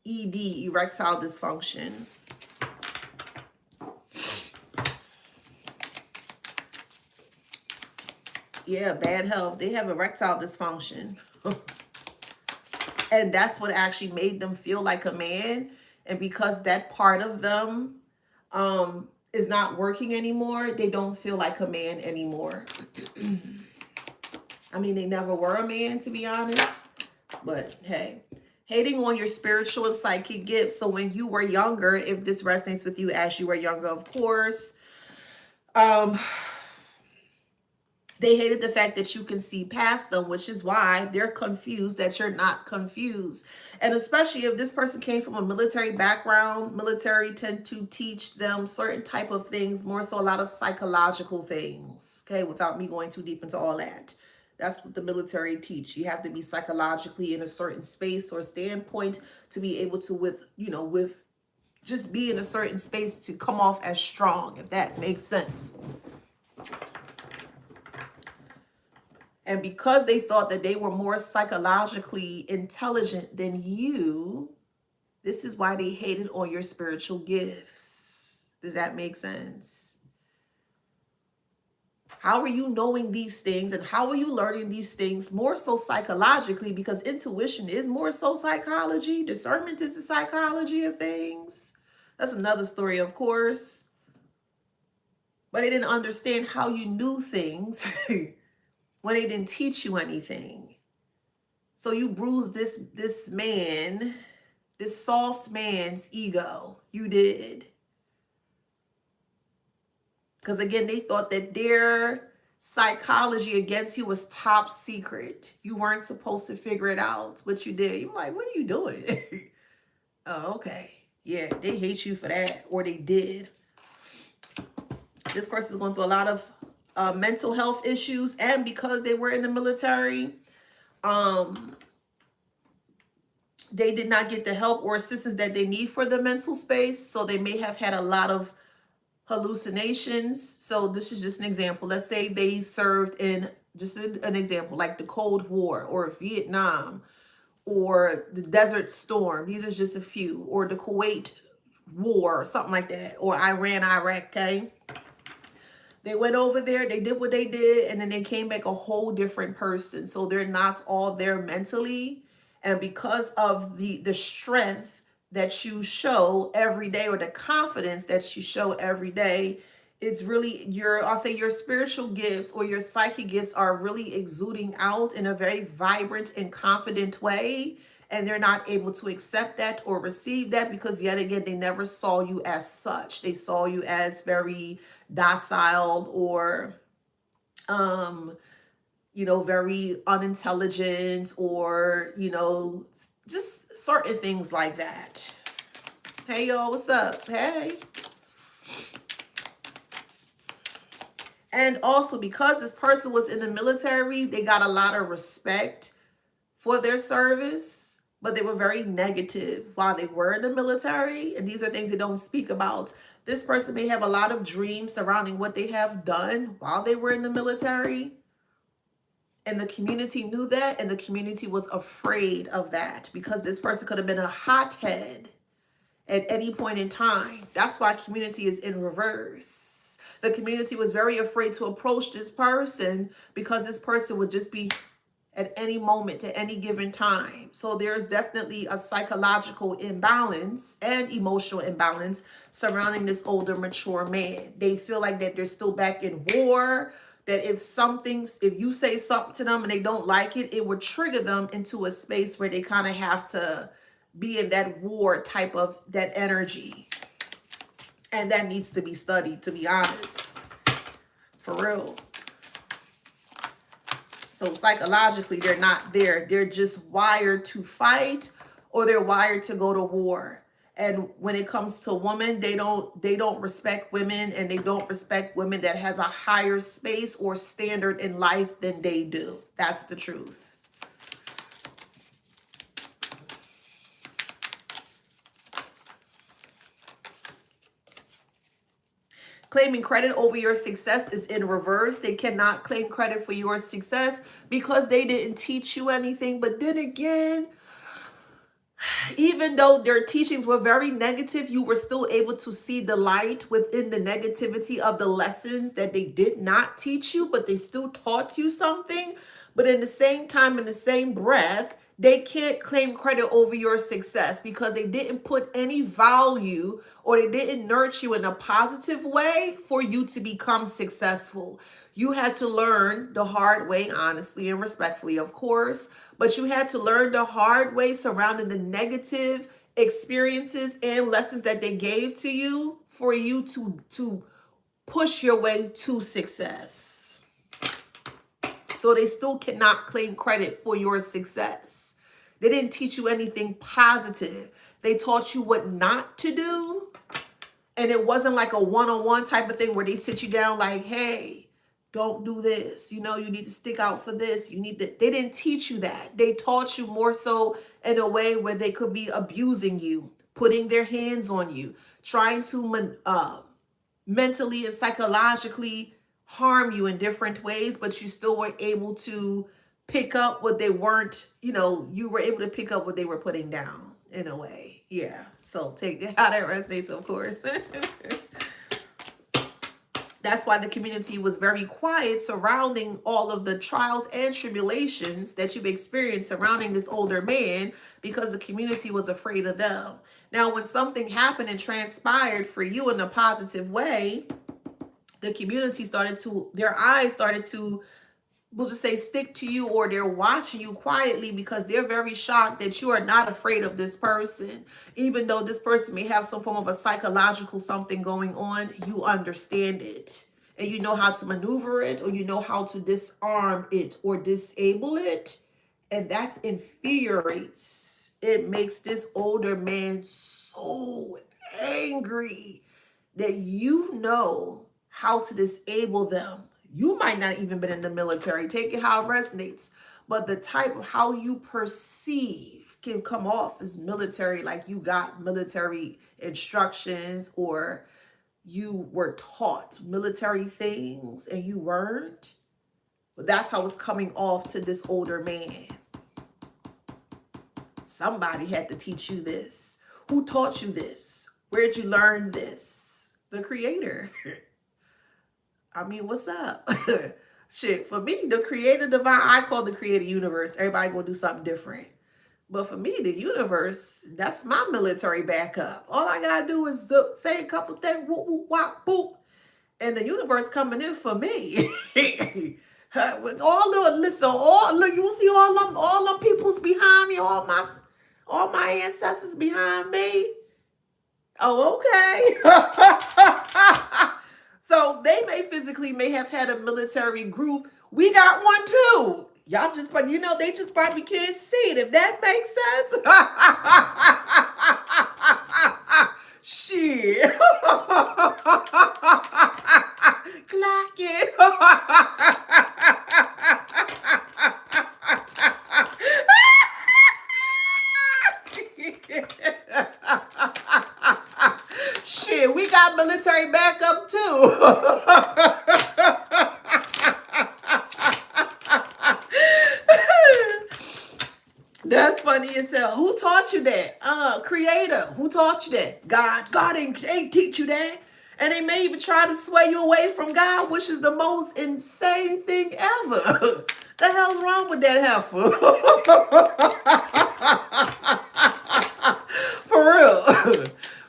ED, erectile dysfunction. Yeah, bad health. They have erectile dysfunction. And that's what actually made them feel like a man. And because that part of them is not working anymore, they don't feel like a man anymore. I mean, they never were a man, to be honest. But hey, hating on your spiritual and psychic gifts. So when you were younger, if this resonates with you as you were younger, of course, they hated the fact that you can see past them, which is why they're confused that you're not confused. And especially if this person came from a military background, military tend to teach them certain type of things, more so a lot of psychological things, okay, without me going too deep into all that. That's what the military teach. You have to be psychologically in a certain space or standpoint to be able to, with just be in a certain space to come off as strong, if that makes sense. And because they thought that they were more psychologically intelligent than you, this is why they hated on your spiritual gifts. Does that make sense? How are you knowing these things and how are you learning these things more so psychologically? Because intuition is more so psychology. Discernment is the psychology of things. That's another story, of course. But they didn't understand how you knew things when they didn't teach you anything. So you bruised this man, this soft man's ego. You did. Because again, they thought that their psychology against you was top secret. You weren't supposed to figure it out, but you did. You're like, what are you doing? Oh, okay. Yeah, they hate you for that, or they did. This person is going through a lot of mental health issues, and because they were in the military, they did not get the help or assistance that they need for the mental space. So they may have had a lot of hallucinations. So this is just an example. Let's say they served in, just an example, like the Cold War or Vietnam or the Desert Storm. These are just a few. Or the Kuwait War or something like that. Or Iran, Iraq, okay? They went over there, they did what they did, and then they came back a whole different person. So they're not all there mentally. And because of the strength that you show every day, or the confidence that you show every day, it's really I'll say your spiritual gifts or your psychic gifts are really exuding out in a very vibrant and confident way. And they're not able to accept that or receive that because, yet again, they never saw you as such. They saw you as very docile or, very unintelligent or, just certain things like that. Hey, y'all, what's up? Hey. And also, because this person was in the military, they got a lot of respect for their service, but they were very negative while they were in the military. And these are things they don't speak about. This person may have a lot of dreams surrounding what they have done while they were in the military. And the community knew that, and the community was afraid of that because this person could have been a hothead at any point in time. That's why community is in reverse. The community was very afraid to approach this person because this person would just be at any moment, at any given time. So there's definitely a psychological imbalance and emotional imbalance surrounding this older, mature man. They feel like that they're still back in war, that if you say something to them and they don't like it, it would trigger them into a space where they kind of have to be in that war type of that energy. And that needs to be studied, to be honest. For real. So psychologically, they're not there. They're just wired to fight or they're wired to go to war. And when it comes to women, they don't respect women, and they don't respect women that has a higher space or standard in life than they do. That's the truth. Claiming credit over your success is in reverse. They cannot claim credit for your success because they didn't teach you anything. But then again, even though their teachings were very negative, you were still able to see the light within the negativity of the lessons that they did not teach you, but they still taught you something. But in the same time, in the same breath, they can't claim credit over your success because they didn't put any value or they didn't nurture you in a positive way for you to become successful. You had to learn the hard way, honestly and respectfully, of course, but you had to learn the hard way surrounding the negative experiences and lessons that they gave to you for you to push your way to success. So they still cannot claim credit for your success. They didn't teach you anything positive. They taught you what not to do. And it wasn't like a one-on-one type of thing where they sit you down like, hey, don't do this. You need to stick out for this. They didn't teach you that. They taught you more so in a way where they could be abusing you, putting their hands on you, trying to mentally and psychologically harm you in different ways, but you still were able to pick up what they weren't, you were able to pick up what they were putting down in a way. Yeah. So take how that resonates, of course. That's why the community was very quiet surrounding all of the trials and tribulations that you've experienced surrounding this older man, because the community was afraid of them. Now, when something happened and transpired for you in a positive way, the community their eyes started to, we'll just say, stick to you, or they're watching you quietly because they're very shocked that you are not afraid of this person. Even though this person may have some form of a psychological something going on, you understand it. And you know how to maneuver it, or you know how to disarm it or disable it. And that infuriates. It makes this older man so angry that how to disable them. You might not even been in the military. Take it how it resonates. But the type of how you perceive can come off as military, like you got military instructions or you were taught military things and you weren't. But that's how it's coming off to this older man. Somebody had to teach you this. Who taught you this? Where'd you learn this? The creator. I mean, what's up? Shit, for me, the creator divine, I call the creator universe. Everybody gonna do something different. But for me, the universe, that's my military backup. All I gotta do is say a couple things, whoop, whoop, wop, boop, and the universe coming in for me. With all the listen, all look, you see all them people's behind me, all my ancestors behind me. Oh, okay. So they may have had a military group. We got one too. Y'all just, but they just probably can't see it. If that makes sense. Shit. Clock it. Shit, we got military backup too. That's funny as hell. Who taught you that? Creator. Who taught you that? God. God ain't teach you that. And they may even try to sway you away from God, which is the most insane thing ever. The hell's wrong with that heifer? For real.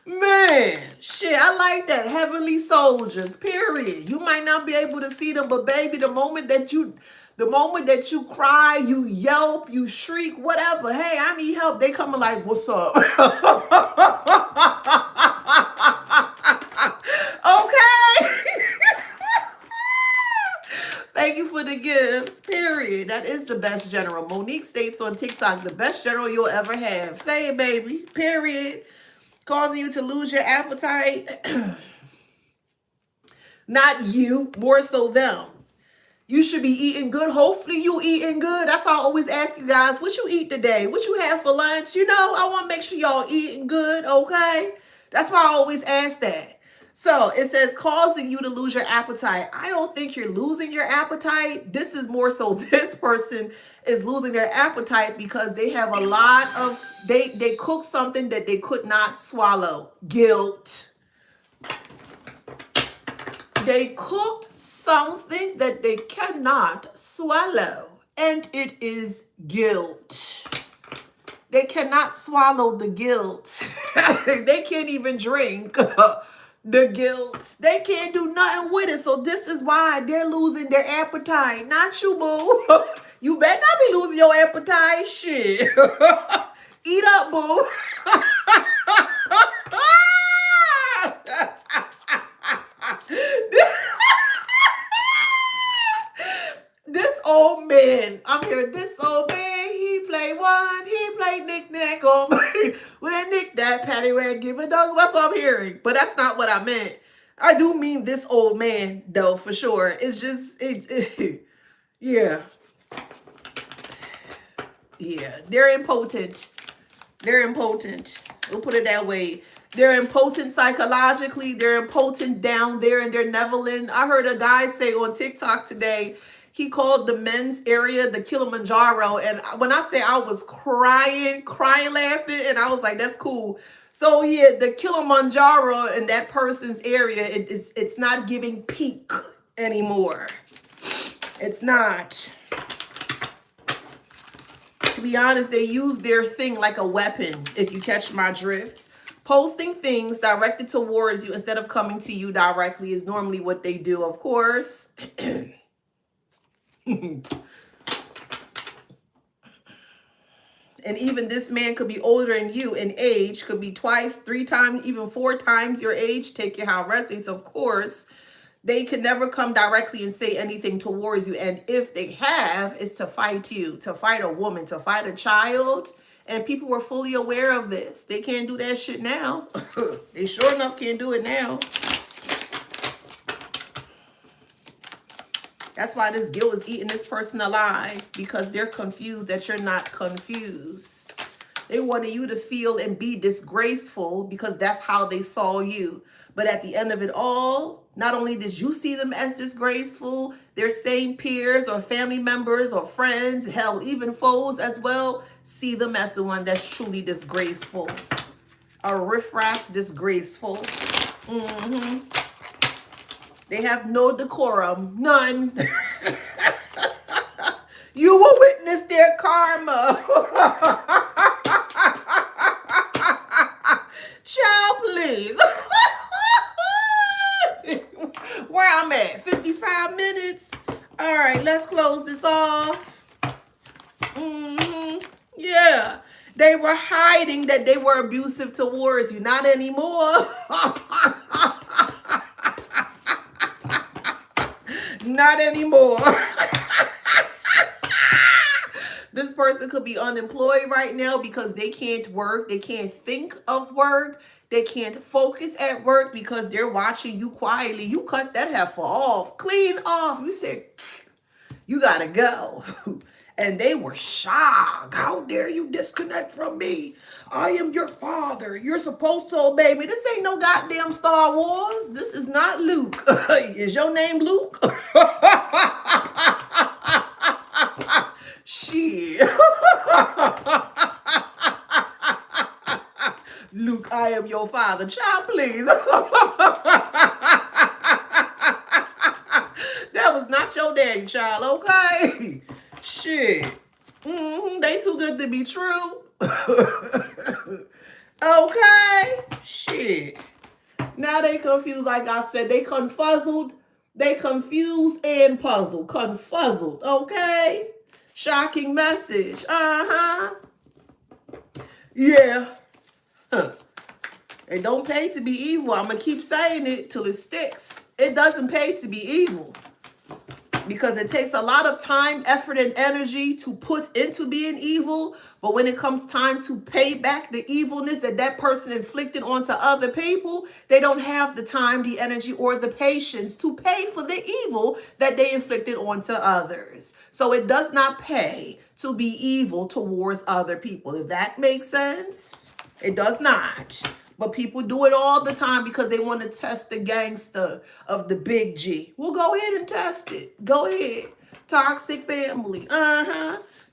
Man, shit, I like that. Heavenly soldiers, period. You might not be able to see them, but baby, the moment that you cry, you yelp, you shriek, whatever. Hey, I need help. They coming like, what's up? Okay. Thank you for the gifts, period. That is the best general. Monique states on TikTok, the best general you'll ever have. Say it, baby, period. Causing you to lose your appetite. Not you, more so them. You should be eating good. Hopefully you eating good. That's why I always ask you guys, what you eat today? What you have for lunch? I want to make sure y'all eating good, okay? That's why I always ask that. So it says causing you to lose your appetite. I don't think you're losing your appetite. This is more so this person is losing their appetite because they have a lot of, they cook something that they could not swallow. Guilt. They cooked something that they cannot swallow, and it is guilt. They cannot swallow the guilt. They can't even drink the guilt. They can't do nothing with it. So this is why they're losing their appetite. Not you, boo. You better not be losing your appetite. Shit. Eat up, boo. This old man, I'm here. This old man, he played knick-knack on me. When Nick that patty rag give a dog. That's what I'm hearing. But that's not what I meant. I do mean this old man, though, for sure. It's just, yeah. Yeah, they're impotent. They're impotent. We'll put it that way. They're impotent psychologically. They're impotent down there in their Neverland. I heard a guy say on TikTok today, he called the men's area the Kilimanjaro. And when I say I was crying, laughing, and I was like, that's cool. So yeah, the Kilimanjaro in that person's area, it's not giving peak anymore. It's not. To be honest, they use their thing like a weapon, if you catch my drift. Posting things directed towards you instead of coming to you directly is normally what they do, of course. And even this man could be older than you in age, could be twice, 3 times, even 4 times your age. Take your how resonates, of course. They can never come directly and say anything towards you. And if they have, it's to fight you, to fight a woman, to fight a child. And people were fully aware of this. They can't do that shit now. They sure enough can't do it now. That's why this guilt is eating this person alive, because they're confused that you're not confused. They wanted you to feel and be disgraceful because that's how they saw you. But at the end of it all, not only did you see them as disgraceful, their same peers or family members or friends, hell, even foes as well, see them as the one that's truly disgraceful. A riffraff disgraceful. They have no decorum. None. You will witness their karma. Child, please. Where 55 minutes. All right, let's close this off. Yeah. They were hiding that they were abusive towards you. Not anymore. Not anymore. This person could be unemployed right now because they can't work. They can't think of work. They can't focus at work because they're watching you quietly. You cut that heifer off, clean off. You said, you gotta go. And they were shocked. How dare you disconnect from me? I am your father. You're supposed to obey me. This ain't no goddamn Star Wars. This is not Luke. Is your name Luke? Shit. Luke, I am your father. Child, please. That was not your daddy, child, okay? Shit. They too good to be true. Okay? Shit. Now they confused, like I said. They confuzzled. They confused and puzzled. Confuzzled, okay? Shocking message. Yeah. It don't pay to be evil. I'm going to keep saying it till it sticks. It doesn't pay to be evil. Because it takes a lot of time, effort, and energy to put into being evil. But when it comes time to pay back the evilness that that person inflicted onto other people, they don't have the time, the energy, or the patience to pay for the evil that they inflicted onto others. So it does not pay to be evil towards other people. If that makes sense, it does not. But people do it all the time because they want to test the gangster of the big G. Well, go ahead and test it. Go ahead. Toxic family.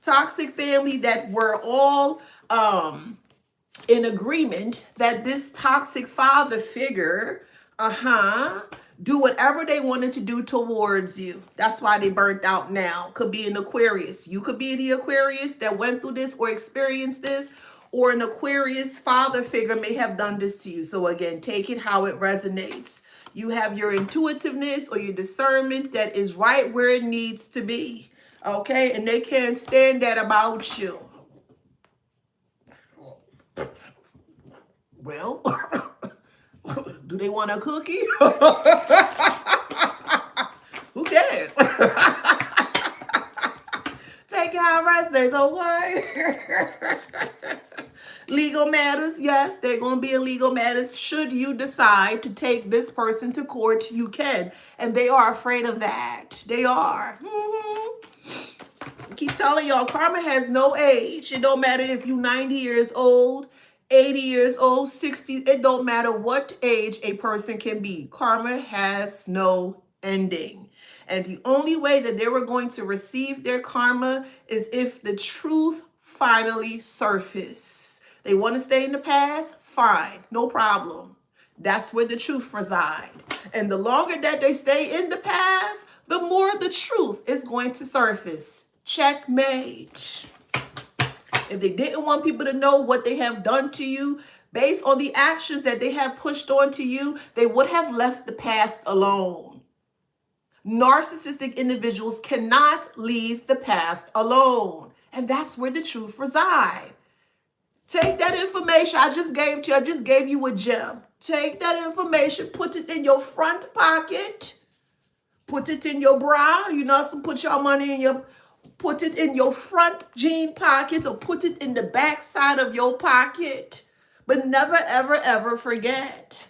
Toxic family that we're all in agreement that this toxic father figure, do whatever they wanted to do towards you. That's why they burnt out now. Could be an Aquarius. You could be the Aquarius that went through this or experienced this. Or an Aquarius father figure may have done this to you. So again, take it how it resonates. You have your intuitiveness or your discernment that is right where it needs to be. Okay? And they can't stand that about you. Well, do they want a cookie? Who cares? Take it how it resonates, okay? Legal matters, yes, they're going to be in legal matters. Should you decide to take this person to court, you can. And they are afraid of that. They are. I keep telling y'all, karma has no age. It don't matter if you're 90 years old, 80 years old, 60. It don't matter what age a person can be. Karma has no ending. And the only way that they were going to receive their karma is if the truth finally surfaces. They want to stay in the past? Fine, no problem. That's where the truth resides. And the longer that they stay in the past, the more the truth is going to surface. Checkmate. If they didn't want people to know what they have done to you, based on the actions that they have pushed onto you, they would have left the past alone. Narcissistic individuals cannot leave the past alone. And that's where the truth resides. Take that information I just gave to you. I just gave you a gem. Take that information, put it in your front pocket, put it in your bra. You know, some put your money in your, put it in your front jean pocket or put it in the back side of your pocket. But never, ever, ever forget,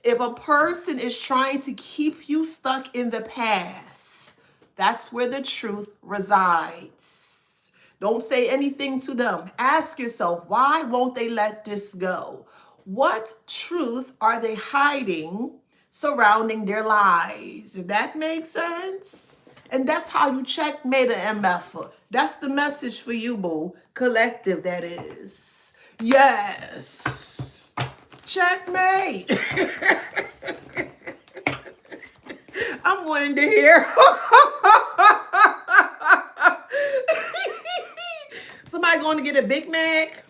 if a person is trying to keep you stuck in the past, that's where the truth resides. Don't say anything to them. Ask yourself, why won't they let this go? What truth are they hiding surrounding their lies? If that makes sense. And that's how you checkmate an MF. That's the message for you, boo. Collective, that is. Yes. Checkmate. I'm wanting to hear. Somebody going to get a Big Mac?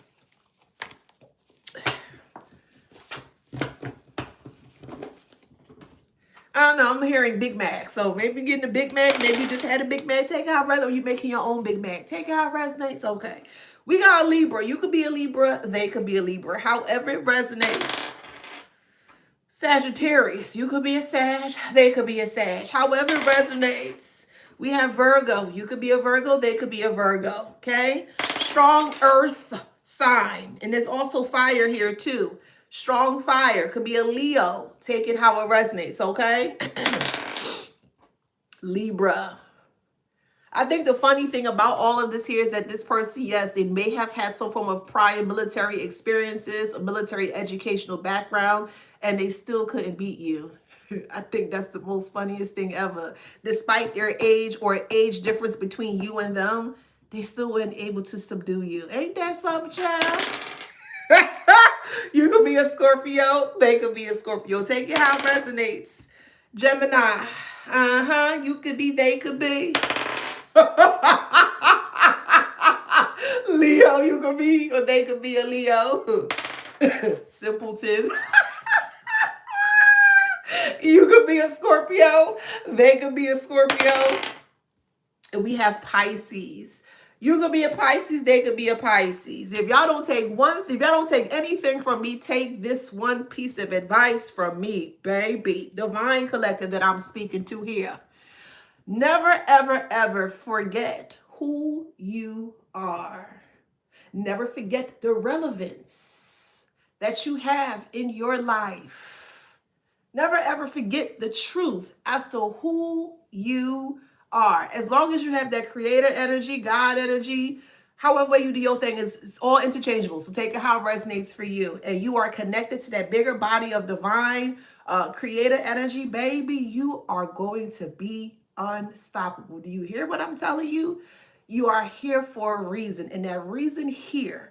I don't know. I'm hearing Big Mac. So maybe you're getting a Big Mac. Maybe you just had a Big Mac. Take it how it resonates. Or you making your own Big Mac. Take it how it resonates. Okay. We got a Libra. You could be a Libra. They could be a Libra. However it resonates. Sagittarius. You could be a Sag. They could be a Sag. However it resonates. We have Virgo. You could be a Virgo. They could be a Virgo. Okay. Strong earth sign. And there's also fire here too. Strong fire. Could be a Leo. Take it how it resonates, okay? Libra. I think the funny thing about all of this here is that this person, yes, they may have had some form of prior military experiences or military educational background, and they still couldn't beat you. I think that's the most funniest thing ever. Despite their age or age difference between you and them, they still weren't able to subdue you. Ain't that something, child? You could be a Scorpio. They could be a Scorpio. Take it how it resonates. Gemini. You could be. They could be. Leo. You could be. Or they could be a Leo. Simpletons. You could be a Scorpio. They could be a Scorpio. And we have Pisces. You could be a Pisces, they could be a Pisces. If y'all don't take anything from me, take this one piece of advice from me, baby. Divine collective that I'm speaking to here. Never, ever, ever forget who you are. Never forget the relevance that you have in your life. Never, ever forget the truth as to who you are. As long as you have that creator energy, God energy, however you do your thing, it's all interchangeable. So take it how it resonates for you. And you are connected to that bigger body of divine creator energy, baby, you are going to be unstoppable. Do you hear what I'm telling you? You are here for a reason. And that reason here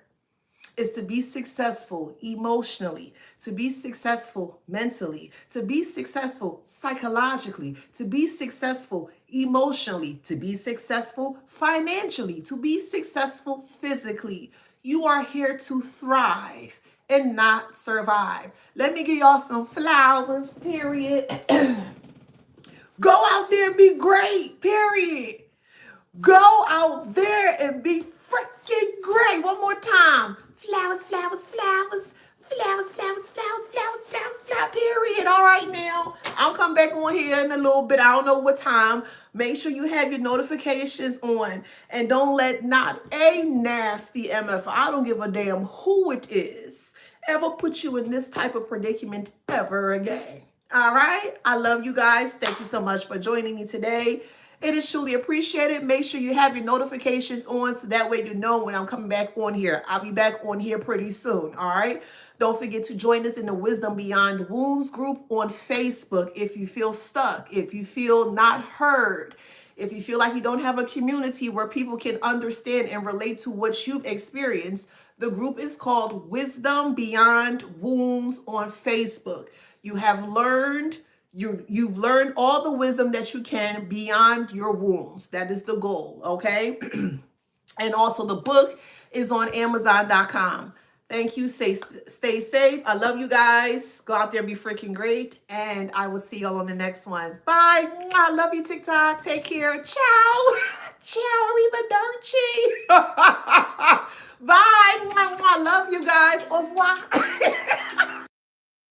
is to be successful emotionally, to be successful mentally, to be successful psychologically, to be successful emotionally, to be successful financially, to be successful physically. You are here to thrive and not survive. Let me give y'all some flowers, period. Go out there and be great, period. Go out there and be freaking great. One more time. Flowers, flowers, flowers, flowers, flowers, flowers, flowers, flowers, flowers, period. All right now. I'll come back on here in a little bit. I don't know what time. Make sure you have your notifications on. And don't let not a nasty MF, I don't give a damn who it is, ever put you in this type of predicament ever again. All right. I love you guys. Thank you so much for joining me today. It is truly appreciated. Make sure you have your notifications on so that way you know when I'm coming back on here. I'll be back on here pretty soon, all right? Don't forget to join us in the Wisdom Beyond Wounds group on Facebook if you feel stuck, if you feel not heard, if you feel like you don't have a community where people can understand and relate to what you've experienced. The group is called Wisdom Beyond Wounds on Facebook. You have learned... You've learned all the wisdom that you can beyond your wounds. That is the goal, okay? And also the book is on Amazon.com. Thank you. Stay safe. I love you guys. Go out there and be freaking great. And I will see y'all on the next one. Bye. I love you, TikTok. Take care. Ciao. Ciao, arrivederci. Bye. I love you guys. Au revoir.